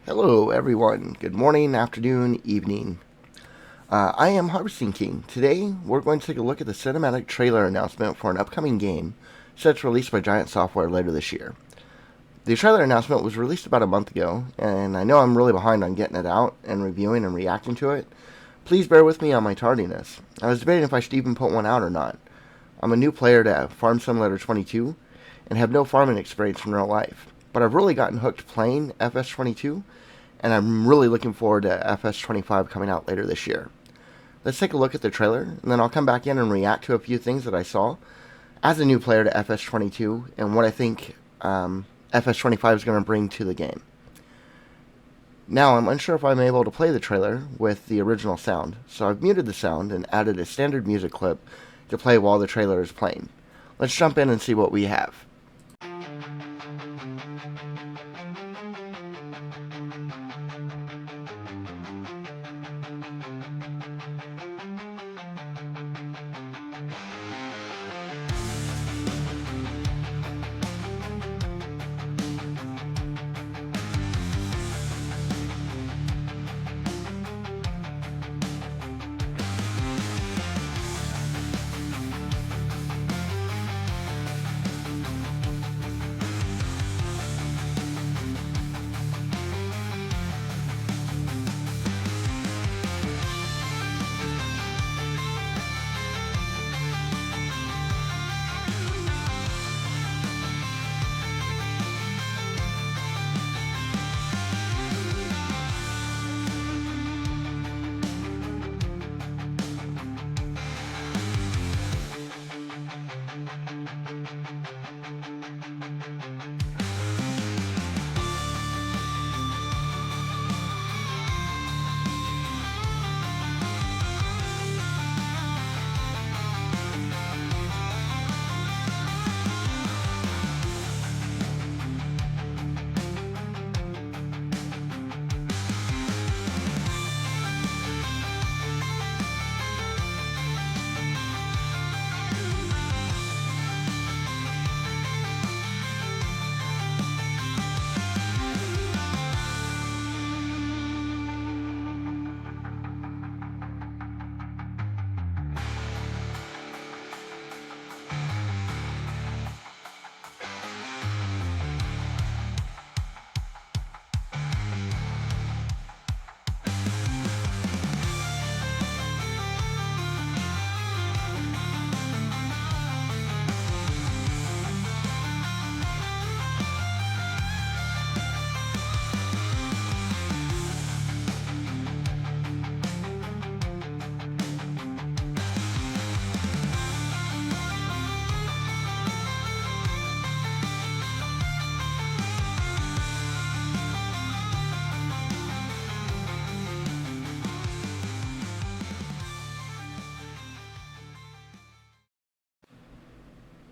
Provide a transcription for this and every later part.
Hello, everyone. Good morning, afternoon, evening. I am Harvesting King. Today, we're going to take a look at the cinematic trailer announcement for an upcoming game set to release by Giant Software later this year. The trailer announcement was released about a month ago, and I know I'm really behind on getting it out and reviewing and reacting to it. Please bear with me on my tardiness. I was debating if I should even put one out or not. I'm a new player to Farm Simulator 22 and have no farming experience in real life, but I've really gotten hooked playing FS22, and I'm really looking forward to FS25 coming out later this year. Let's take a look at the trailer, and then I'll come back in and react to a few things that I saw as a new player to FS22 and what I think FS25 is going to bring to the game. Now, I'm unsure if I'm able to play the trailer with the original sound, so I've muted the sound and added a standard music clip to play while the trailer is playing. Let's jump in and see what we have.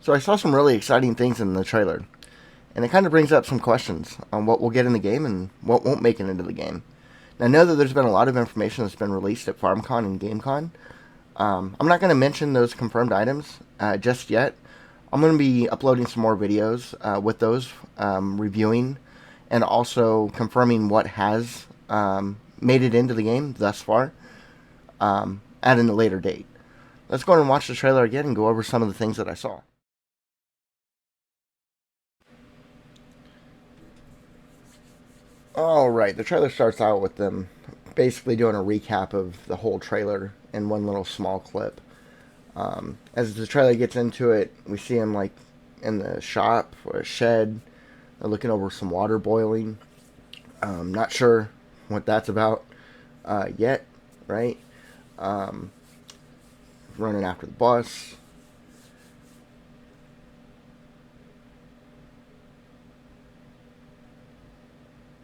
So I saw some really exciting things in the trailer, and it kind of brings up some questions on what we'll get in the game and what won't make it into the game. Now, I know that there's been a lot of information that's been released at FarmCon and GameCon. I'm not going to mention those confirmed items just yet. I'm going to be uploading some more videos with those, reviewing and also confirming what has made it into the game thus far at a later date. Let's go ahead and watch the trailer again and go over some of the things that I saw. Alright, the trailer starts out with them basically doing a recap of the whole trailer in one little small clip. As the trailer gets into it, we see him like in the shop or a shed, looking over some water boiling. Not sure what that's about yet, right? Um, Running after the bus.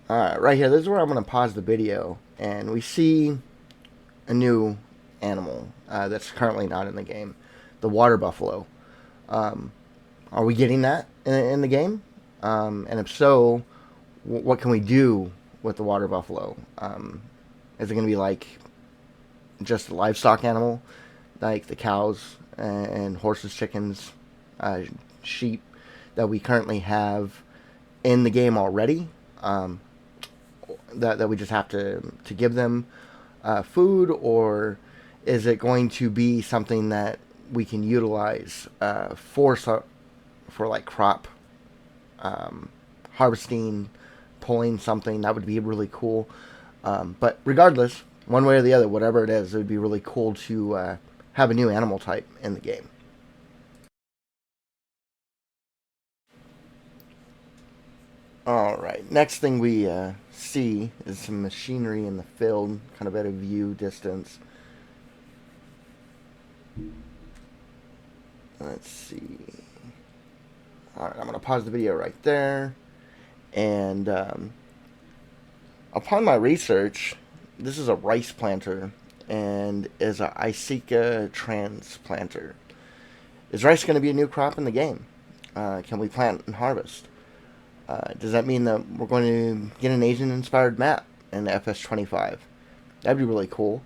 Alright, right here, this is where I'm going to pause the video, and we see a new animal that's currently not in the game, the water buffalo. Um, are we getting that in the game? And if so, what can we do with the water buffalo? Is it going to be like just a livestock animal, like the cows and horses, chickens, uh, sheep that we currently have in the game already? that we just have to give them food, or is it going to be something that we can utilize for like crop harvesting, pulling something? That would be really cool. But regardless, one way or the other, whatever it is, it would be really cool to have a new animal type in the game. All right. Next thing we see is some machinery in the field, kind of at a view distance. Let's see. All right, I'm going to pause the video right there. And upon my research, this is a rice planter and is a Icica transplanter. Is rice going to be a new crop in the game? Can we plant and harvest? Does that mean that we're going to get an Asian-inspired map in FS25? That'd be really cool.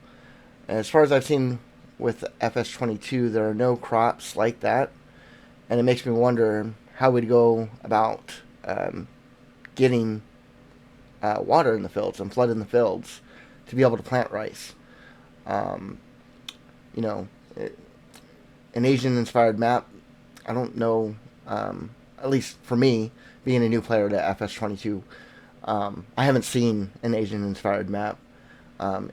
And as far as I've seen with FS22, there are no crops like that, and it makes me wonder how we'd go about getting water in the fields and flood in the fields to be able to plant rice. You know, an Asian-inspired map, I don't know, at least for me, being a new player to FS22, I haven't seen an Asian-inspired map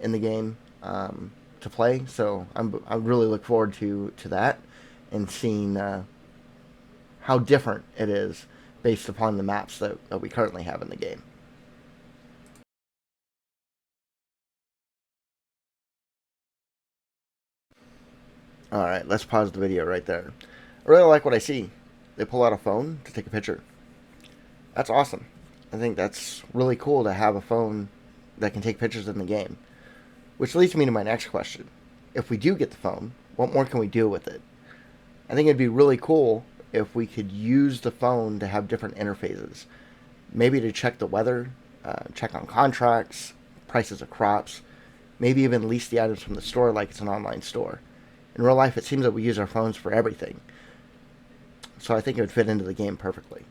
in the game to play, so I really look forward to that and seeing how different it is based upon the maps that we currently have in the game. Alright, let's pause the video right there. I really like what I see. They pull out a phone to take a picture. That's awesome. I think that's really cool to have a phone that can take pictures in the game. Which leads me to my next question. If we do get the phone, what more can we do with it? I think it'd be really cool if we could use the phone to have different interfaces. Maybe to check the weather, check on contracts, prices of crops, maybe even lease the items from the store like it's an online store. In real life, it seems that we use our phones for everything. So I think it would fit into the game perfectly.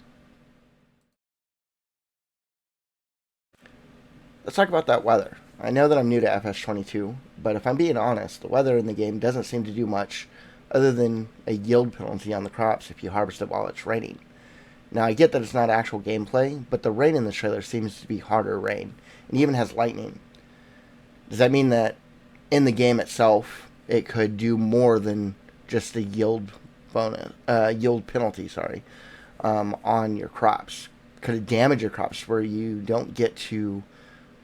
Let's talk about that weather. I know that I'm new to FS22, but if I'm being honest, the weather in the game doesn't seem to do much other than a yield penalty on the crops if you harvest it while it's raining. Now, I get that it's not actual gameplay, but the rain in the trailer seems to be harder rain, and even has lightning. Does that mean that in the game itself, it could do more than just a yield penalty, on your crops? Could it damage your crops where you don't get to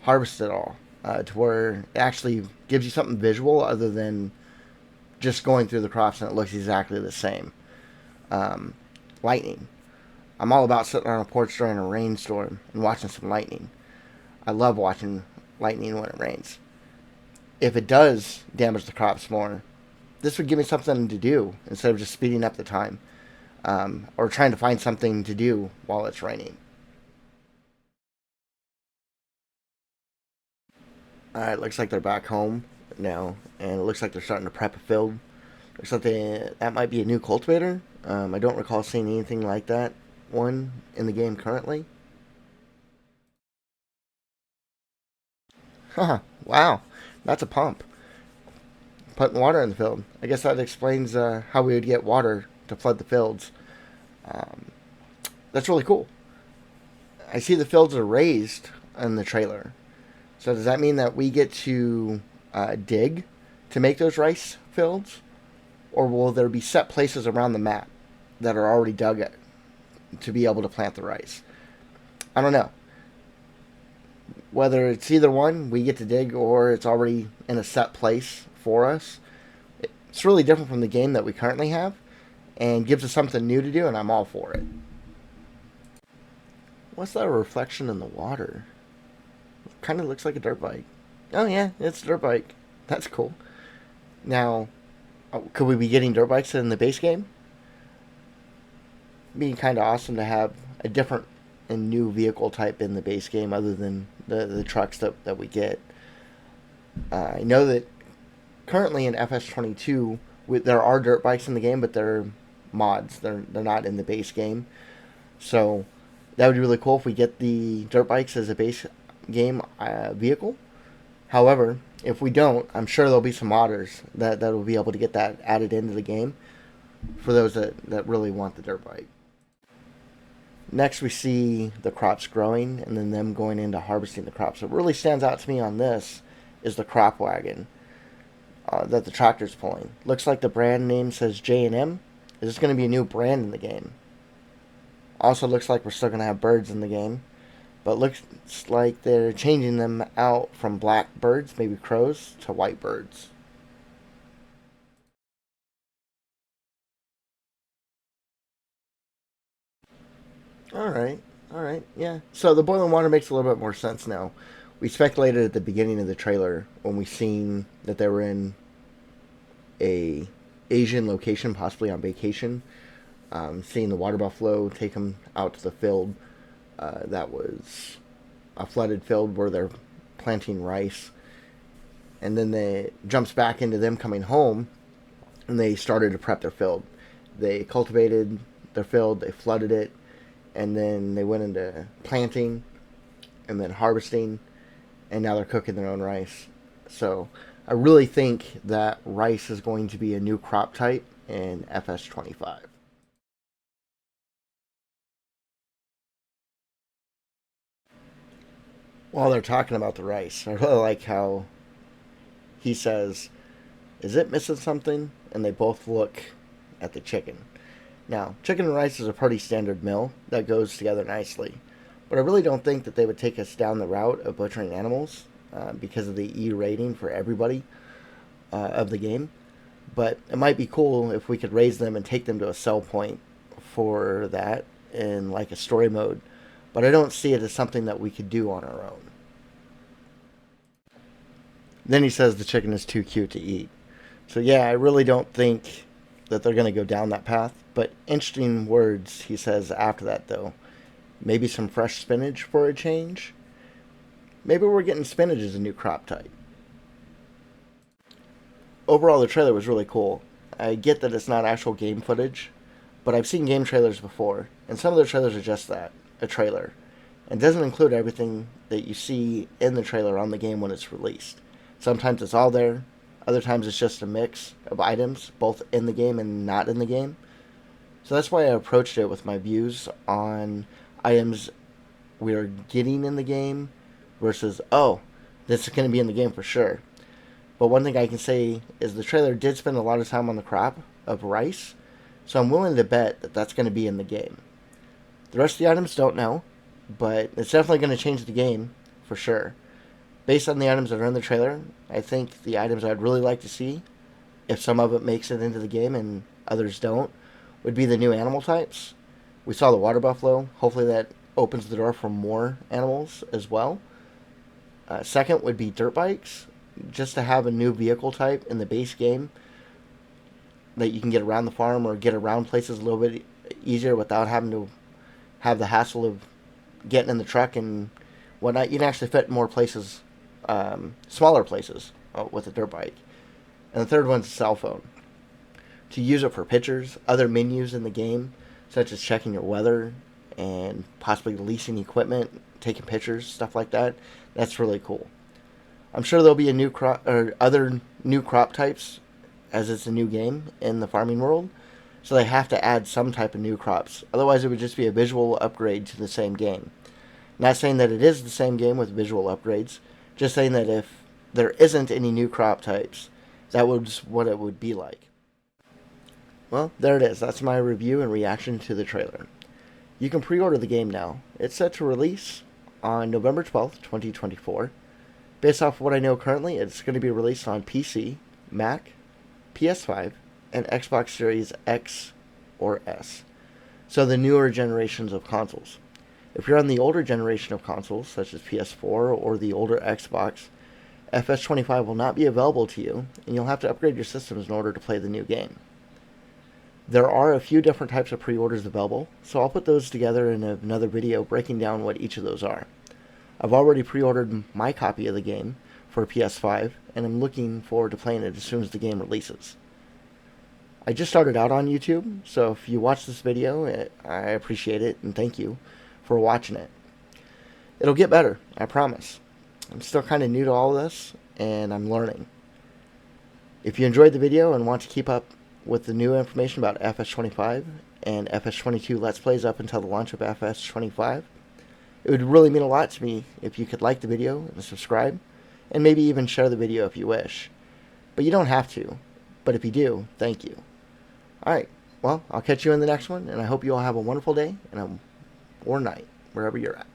harvest it all, to where it actually gives you something visual other than just going through the crops and it looks exactly the same? Lightning. I'm all about sitting on a porch during a rainstorm and watching some lightning. I love watching lightning when it rains. If it does damage the crops more, this would give me something to do instead of just speeding up the time, or trying to find something to do while it's raining. Alright, looks like they're back home now, and it looks like they're starting to prep a field. Looks like that might be a new cultivator. I don't recall seeing anything like that one in the game currently. Haha, wow, that's a pump. Putting water in the field. I guess that explains how we would get water to flood the fields. Um, that's really cool. I see the fields are raised in the trailer. So does that mean that we get to dig to make those rice fields? Or will there be set places around the map that are already dug to be able to plant the rice? I don't know. Whether it's either one, we get to dig, or it's already in a set place for us. It's really different from the game that we currently have, and gives us something new to do, and I'm all for it. What's that reflection in the water? Kind of looks like a dirt bike. Oh yeah, it's a dirt bike. That's cool. Now, could we be getting dirt bikes in the base game? It'd be kind of awesome to have a different and new vehicle type in the base game other than the trucks that we get. I know that currently in FS22 there are dirt bikes in the game, but they're mods. They're not in the base game. So that would be really cool if we get the dirt bikes as a base game vehicle. However, if we don't, I'm sure there'll be some modders that will be able to get that added into the game for those that really want the dirt bike. Next, we see the crops growing and then them going into harvesting the crops. What really stands out to me on this is the crop wagon that the tractor's pulling. Looks like the brand name says J&M. Is this going to be a new brand in the game? Also looks like we're still going to have birds in the game. But looks like they're changing them out from black birds, maybe crows, to white birds. Alright, yeah. So the boiling water makes a little bit more sense now. We speculated at the beginning of the trailer when we seen that they were in a Asian location, possibly on vacation. Seeing the water buffalo take them out to the field. That was a flooded field where they're planting rice. And then they jumps back into them coming home, and they started to prep their field. They cultivated their field, they flooded it, and then they went into planting and then harvesting, and now they're cooking their own rice. So I really think that rice is going to be a new crop type in FS25. While they're talking about the rice, I really like how he says, "Is it missing something?" And they both look at the chicken. Now, chicken and rice is a pretty standard meal that goes together nicely, but I really don't think that they would take us down the route of butchering animals because of the E rating for everybody of the game. But it might be cool if we could raise them and take them to a sell point for that in like a story mode. But I don't see it as something that we could do on our own. Then he says the chicken is too cute to eat. So yeah, I really don't think that they're going to go down that path. But interesting words he says after that, though. Maybe some fresh spinach for a change. Maybe we're getting spinach as a new crop type. Overall, the trailer was really cool. I get that it's not actual game footage, but I've seen game trailers before, and some of the trailers are just that, a trailer. It doesn't include everything that you see in the trailer on the game when it's released. Sometimes it's all there, other times it's just a mix of items, both in the game and not in the game. So that's why I approached it with my views on items we are getting in the game versus, oh, this is going to be in the game for sure. But one thing I can say is the trailer did spend a lot of time on the crop of rice, so I'm willing to bet that that's going to be in the game. The rest of the items don't know, but it's definitely going to change the game for sure. Based on the items that are in the trailer, I think the items I'd really like to see, if some of it makes it into the game and others don't, would be the new animal types. We saw the water buffalo. Hopefully that opens the door for more animals as well. Second would be dirt bikes, just to have a new vehicle type in the base game that you can get around the farm or get around places a little bit easier without having to have the hassle of getting in the truck and whatnot. You can actually fit more places, smaller places with a dirt bike. And the third one's a cell phone. To use it for pictures, other menus in the game, such as checking your weather and possibly leasing equipment, taking pictures, stuff like that. That's really cool. I'm sure there'll be a new crop or other new crop types as it's a new game in the farming world. So they have to add some type of new crops. Otherwise, it would just be a visual upgrade to the same game. Not saying that it is the same game with visual upgrades. Just saying that if there isn't any new crop types, that was what it would be like. Well, there it is. That's my review and reaction to the trailer. You can pre-order the game now. It's set to release on November 12th, 2024. Based off of what I know currently, it's going to be released on PC, Mac, PS5, and Xbox Series X or S. So the newer generations of consoles. If you're on the older generation of consoles, such as PS4 or the older Xbox, FS25 will not be available to you, and you'll have to upgrade your systems in order to play the new game. There are a few different types of pre-orders available, so I'll put those together in another video breaking down what each of those are. I've already pre-ordered my copy of the game for PS5, and I'm looking forward to playing it as soon as the game releases. I just started out on YouTube, so if you watch this video, I appreciate it, and thank you for watching it. It'll get better, I promise. I'm still kind of new to all this, and I'm learning. If you enjoyed the video and want to keep up with the new information about FS25 and FS22 Let's Plays up until the launch of FS25, it would really mean a lot to me if you could like the video and subscribe, and maybe even share the video if you wish. But you don't have to. But if you do, thank you. Alright, well, I'll catch you in the next one, and I hope you all have a wonderful day or night, wherever you're at.